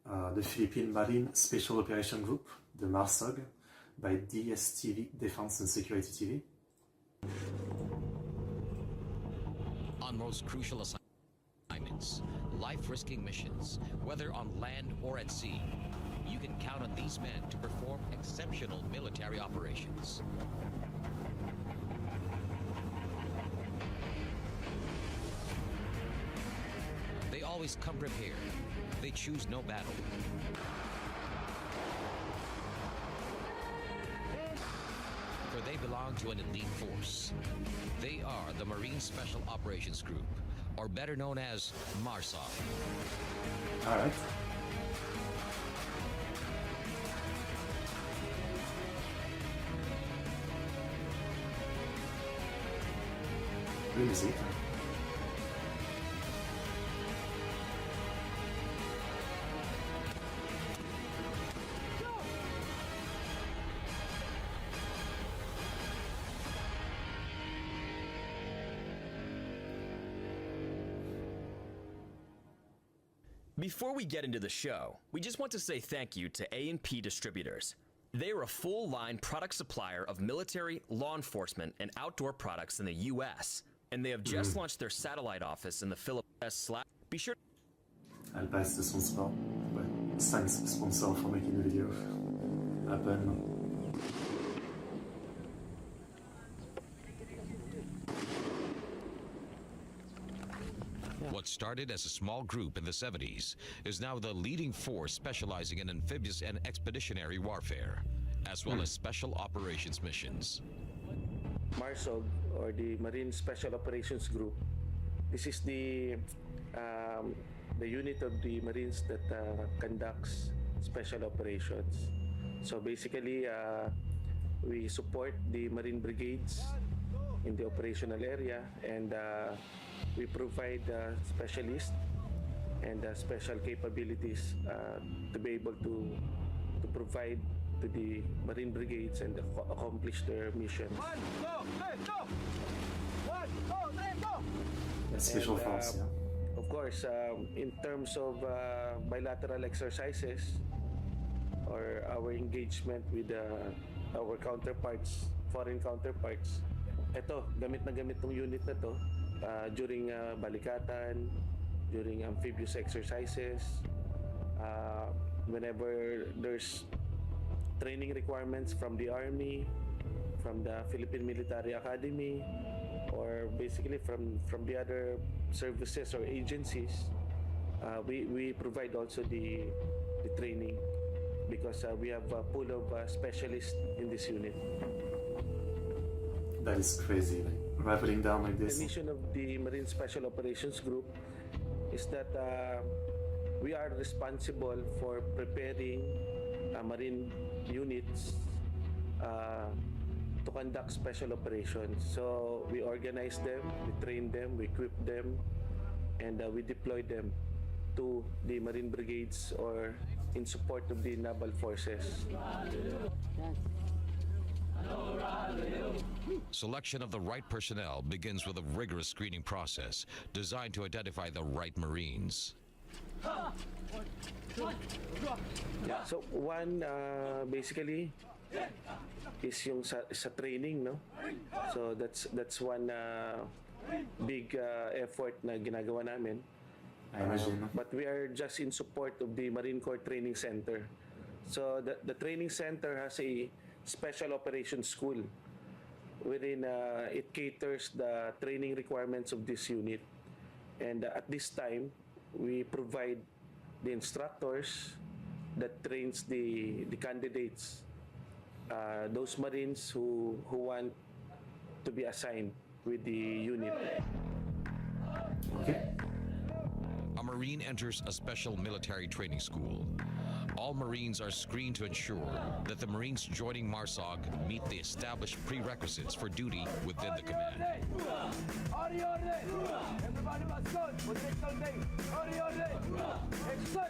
the Philippine Marine Special Operation Group, the MARSOG, by DSTV, Defense and Security TV. On most crucial assignments, life-risking missions, whether on land or at sea, you can count on these men to perform exceptional military operations. They always come prepared. They choose no battle. For they belong to an elite force. They are the Marine Special Operations Group, or better known as MARSOG. All right. Really see. Before we get into the show, we just want to say thank you to A&P Distributors. They are a full-line product supplier of military, law enforcement, and outdoor products in the U.S., and they have just launched their satellite office in the Philippines. Be sure. Alpa est son sport. Ouais. Thanks sponsor for making the video. À peine. What started as a small group in the 70s is now the leading force specializing in amphibious and expeditionary warfare, as well as special operations missions. MARSOG, or the Marine Special Operations Group, this is the unit of the Marines that conducts special operations. So basically, we support the Marine brigades in the operational area, and we provide specialists and special capabilities to be able to provide to the Marine brigades and accomplish their missions. Special force, yeah. Of course, in terms of bilateral exercises or our engagement with our counterparts, foreign counterparts, ito, gamit na gamit tong unit na to during balikatan, during amphibious exercises, whenever there's training requirements from the Army, from the Philippine Military Academy, or basically from the other services or agencies, we provide also the training, because we have a pool of specialists in this unit. That is crazy, like rappelling down like this. The mission of the Marine Special Operations Group is that we are responsible for preparing Marine units to conduct special operations. So we organize them, we train them, we equip them, and we deploy them to the Marine brigades or in support of the naval forces. Selection of the right personnel begins with a rigorous screening process designed to identify the right Marines. So one basically is yung sa training, no? So that's one big effort na ginagawa namin. I imagine. But we are just in support of the Marine Corps Training Center. So the training center has a special operations school wherein it caters the training requirements of this unit. And at this time, we provide the instructors that trains the candidates, those Marines who want to be assigned with the unit. Okay. A Marine enters a special military training school. All Marines are screened to ensure that the Marines joining MARSOG meet the established prerequisites for duty within the command. Everybody must go. For the next day.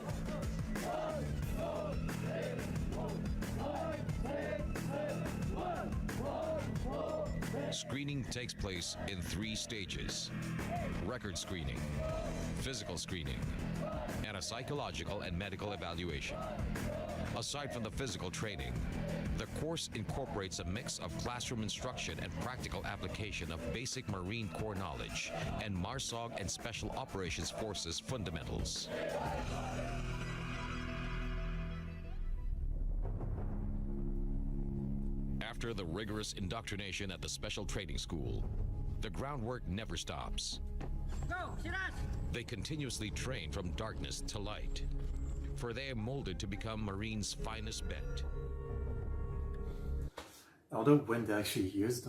Screening takes place in 3 stages: record screening, physical screening, and a psychological and medical evaluation. Aside from the physical training, the course incorporates a mix of classroom instruction and practical application of basic Marine Corps knowledge and MARSOG and Special Operations Forces fundamentals. After the rigorous indoctrination at the Special Training School, the groundwork never stops. They continuously train from darkness to light, for they are molded to become Marines' finest bet. Although when they're actually used,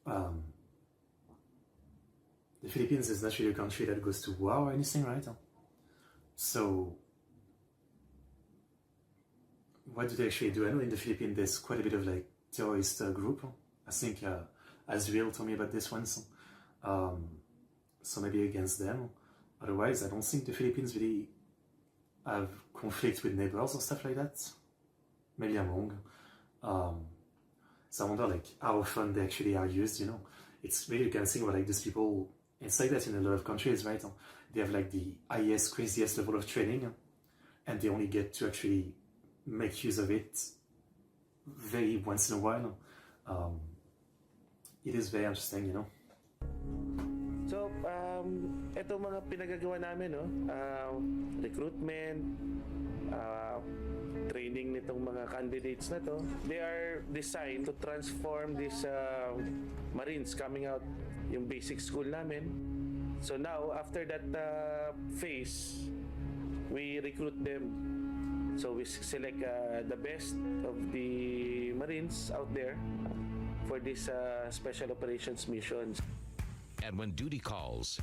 the Philippines is not really a country that goes to war or anything, right? So, what do they actually do? I know in the Philippines there's quite a bit of like terrorist group. I think Azriel told me about this once. So maybe against them. Otherwise, I don't think the Philippines really have conflict with neighbors or stuff like that. Maybe I'm wrong. So I wonder like how often they actually are used, you know. It's really, you can think about like these people, it's like that in a lot of countries, right? They have like the highest, craziest level of training, and they only get to actually make use of it very once in a while. It is very interesting, you know. So, ito mga pinagagawa namin, no? Recruitment, training nitong mga candidates na to, they are designed to transform these Marines coming out yung basic school namin. So now, after that phase, we recruit them. So we select the best of the Marines out there for these special operations missions. And when duty calls,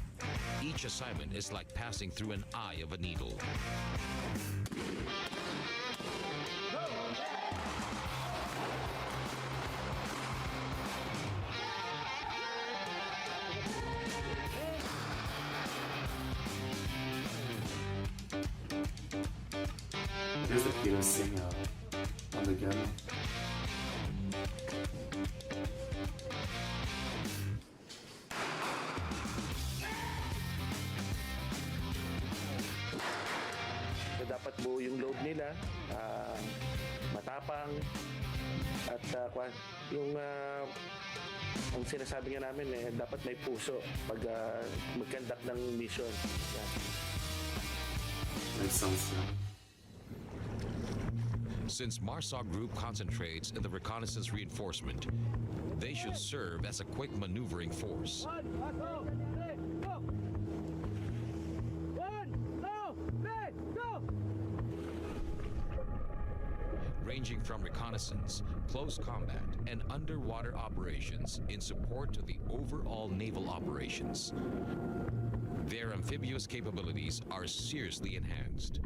each assignment is like passing through an eye of a needle. Here's the killer thing on the gun. So dapat buo yung load nila, matapang, at yung ang sinasabi nga namin dapat may puso pag mag-conduct ng mission. Yeah. Makes sense, yeah. Since MARSOG Group concentrates in the reconnaissance reinforcement, they should serve as a quick maneuvering force. Ranging from reconnaissance, close combat, and underwater operations in support to the overall naval operations. Their amphibious capabilities are seriously enhanced.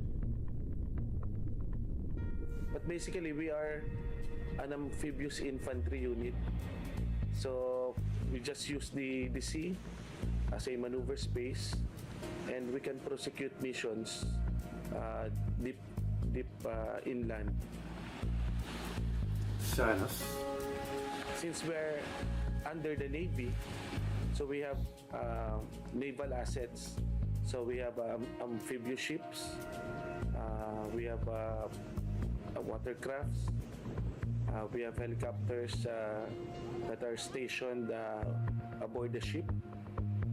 But basically, we are an amphibious infantry unit. So we just use the sea as a maneuver space, and we can prosecute missions deep inland. Fair enough. Since we're under the Navy, so we have naval assets. So we have amphibious ships, we have watercrafts, we have helicopters that are stationed aboard the ship.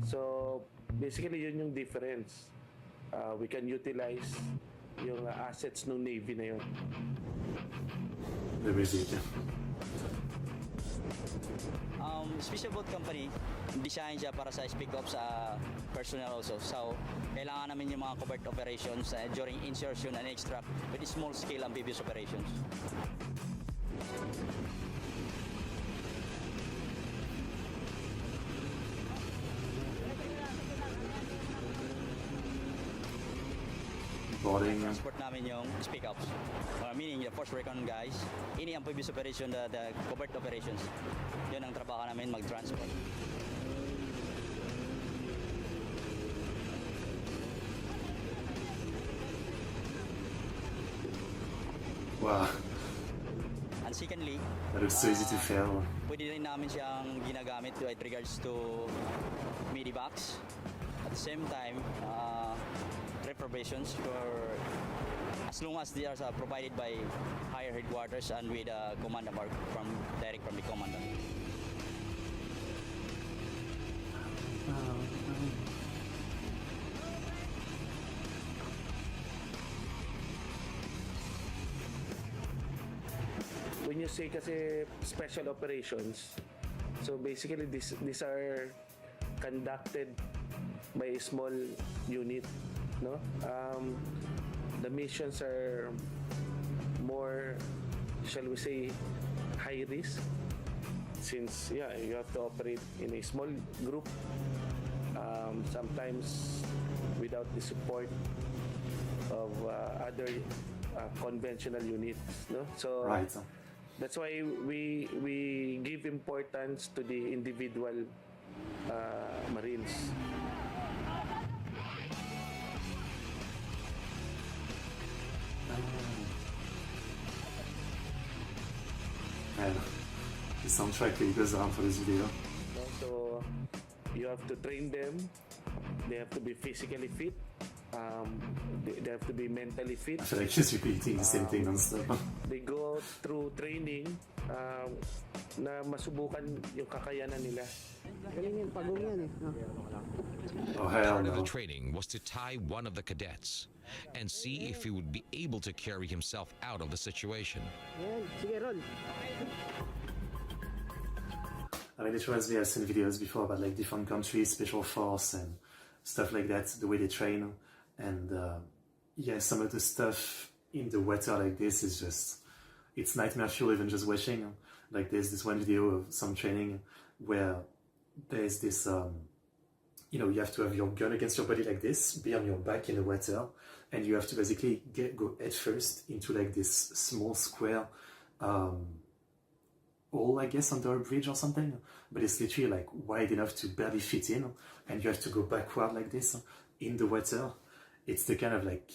So basically yun yung difference. We can utilize yung assets ng Navy na yun. The basic, yeah. Special boat company, design siya para sa speak up sa personnel also. So, kailangan namin yung mga covert operations during insertion and extract with small scale amphibious operations. Boarding. Transport namin yung speak ups. Meaning the force recon guys, ini amphibious operation, the covert operations. Yun ang trabaho namin, mag-transport. Wow, And secondly, that looks so easy to fail. pwede rin namin siyang ginagamit with regards to medivacs. At the same time, provisions for as long as they are provided by higher headquarters and with a command from direct from the commandant. When you say kasi special operations, so basically these are conducted by a small unit, no? The missions are more, shall we say, high risk, since you have to operate in a small group, sometimes without the support of other conventional units, no? So Right. that's why we give importance to the individual Marines. And the soundtrack really goes around for this video. No? So you have to train them. They have to be physically fit. They have to be mentally fit. I feel like just repeating the same thing non-stop. They go through training na masubukan yung kakayanan nila. Oh, hell Part of the no. training was to tie one of the cadets and see if he would be able to carry himself out of the situation. I mean, it reminds me, I've seen videos before about like different countries, special force and stuff like that, the way they train. And yeah, some of the stuff in the water like this is just, it's nightmare fuel even just watching. Like there's this one video of some training where there's this, you have to have your gun against your body like this, be on your back in the water, and you have to basically go head first into like this small square hole, I guess, under a bridge or something, but it's literally like wide enough to barely fit in, and you have to go backward like this in the water. It's the kind of like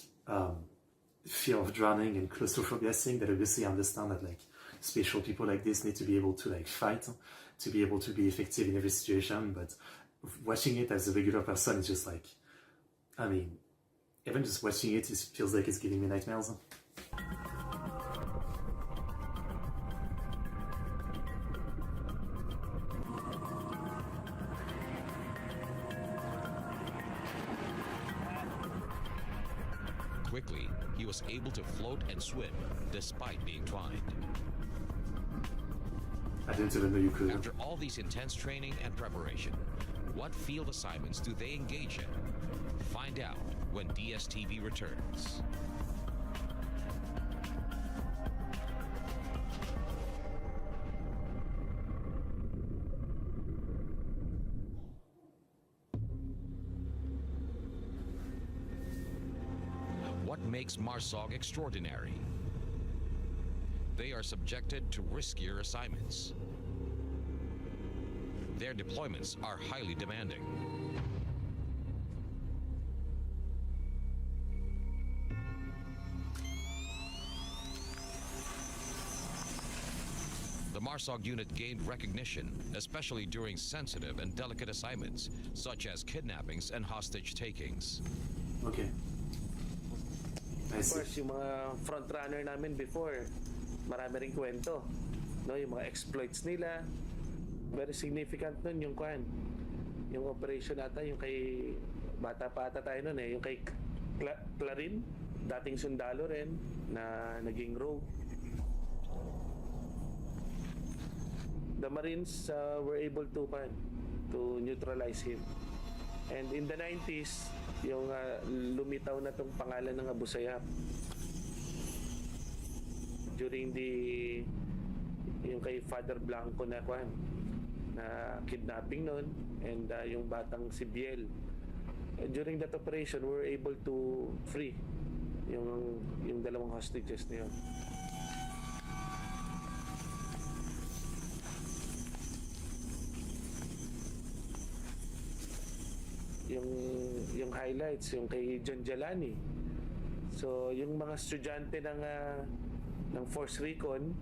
fear of drowning and claustrophobia thing that obviously I understand that like special people like this need to be able to like fight, to be able to be effective in every situation, but watching it as a regular person is just like, I mean, even just watching it feels like it's giving me nightmares. Quickly, he was able to float and swim despite being twined. I didn't even know you could. After all these intense training and preparation, what field assignments do they engage in? Find out when DSTV returns. What makes MARSOG extraordinary? They are subjected to riskier assignments. Their deployments are highly demanding. The MARSOG unit gained recognition, especially during sensitive and delicate assignments, such as kidnappings and hostage takings. Okay. I Of see. course, yung mga frontrunner namin before, marami ring kwento. No, yung mga exploits nila, very significant nun yung yung operation ata, yung kay, bata pa ata tayo nun yung kay Clarin, dating sundalo rin, na naging rogue. The Marines were able to neutralize him. And in the 90s, yung lumitaw na tong pangalan ng Abu Sayyaf during yung kay Father Blanco na na kidnapping nun, and yung batang si Biel. During that operation, we were able to free yung dalawang hostages na yun. Yung highlights, yung kay John Jalani. So yung mga estudyante ng Force Recon,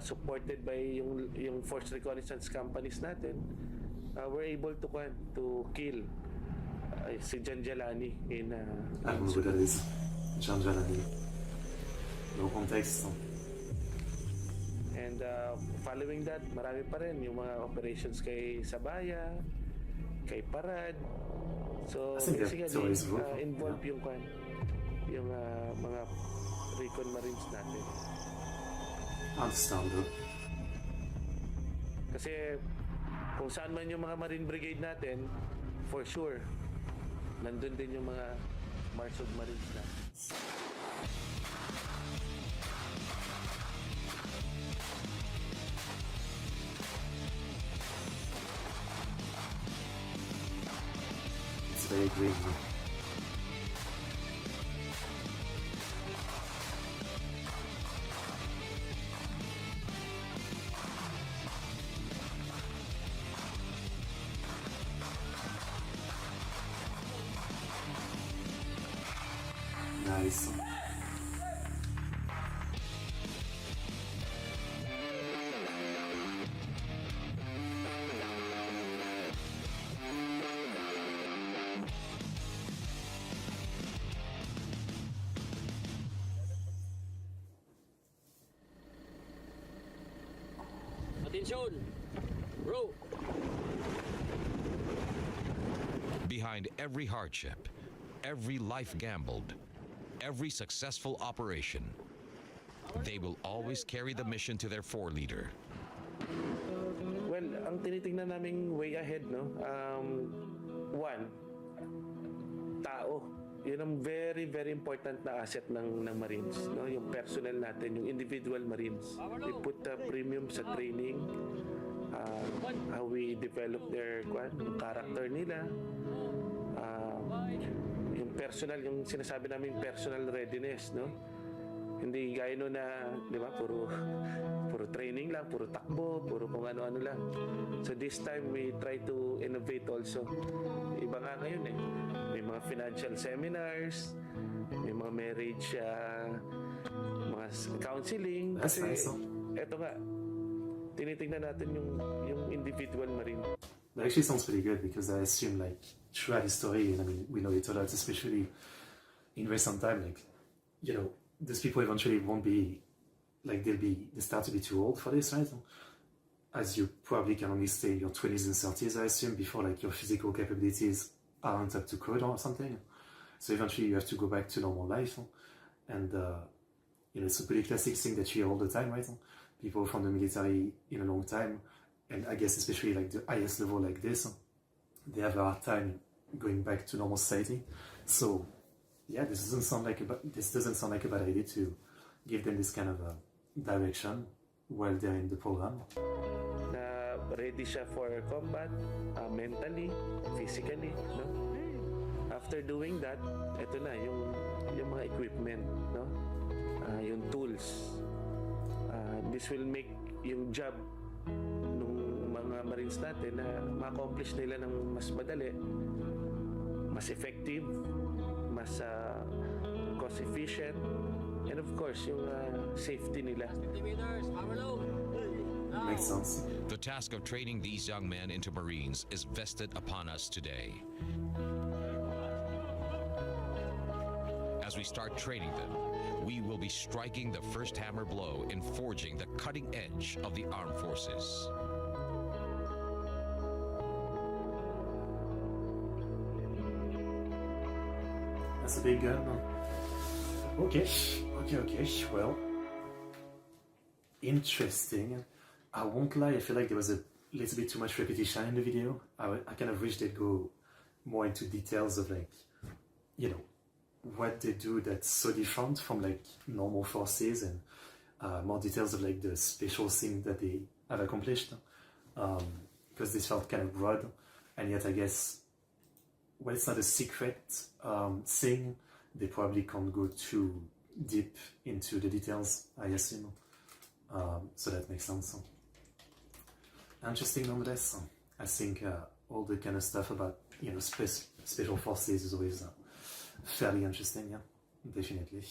supported by yung Force Reconnaissance companies natin, were able to kill si John Jalani in I don't know who that is. John Jalani. No context. and following that, marami pa rin yung mga operations kay Sabaya, kay Parad. So I think basically, that's always good. involved yung mga Recon Marines natin. Understandable. Kasi kung saan man yung mga Marine Brigade natin, for sure, nandun din yung mga MARSOG Marines natin. It's very green. Nice. Attention! Bro! Behind every hardship, every life gambled, every successful operation, they will always carry the mission to their leader. Well, ang tinitingnan naming way ahead, no? One, tao. Yun ang very, very important na asset ng Marines, no? Yung personnel natin, yung individual Marines. We put a premium sa training, how we develop their yung character nila, yung personal, yung sinasabi namin personal readiness, no? Hindi gaya no na, di ba, puro training lang, puro takbo, puro kung ano-ano lang. So this time we try to innovate also. Iba nga ngayon eh. May mga financial seminars, may mga marriage, mga counseling. That's Kasi nice. eto nga, tinitingnan natin yung individual Marine. That actually sounds pretty good because I assume like throughout history, and I mean we know it a lot, especially in recent time, like, you know, these people eventually won't be like they start to be too old for this, right? As you probably can only stay in your 20s and 30s, I assume, before like your physical capabilities aren't up to code or something. So eventually you have to go back to normal life, and you know, it's a pretty classic thing that you hear all the time, right? People from the military in a long time, and I guess especially like the highest level like this, they have a hard time going back to normal society. So yeah, this doesn't sound like a bad idea to give them this kind of direction while they're in the program. Na ready siya for combat, mentally, physically, no? After doing that, eto na yung mga equipment, no? Yung tools. This will make yung job ng mga Marines natin na ma-accomplish nila ng mas madali, mas effective, mas cost efficient, and of course yung safety nila. Makes sense. The task of training these young men into Marines is vested upon us today. As we start training them, we will be striking the first hammer blow in forging the cutting edge of the armed forces. That's a big gun. Okay. Well, interesting. I won't lie, I feel like there was a little bit too much repetition in the video. I kind of wish they'd go more into details of like, you know, what they do that's so different from like normal forces, and more details of like the special thing that they have accomplished. Because this felt kind of broad, and yet I guess, well, it's not a secret thing, they probably can't go too deep into the details, I assume. So that makes sense. Interesting nonetheless. I think all the kind of stuff about, you know, special forces is always fairly interesting, yeah, definitely.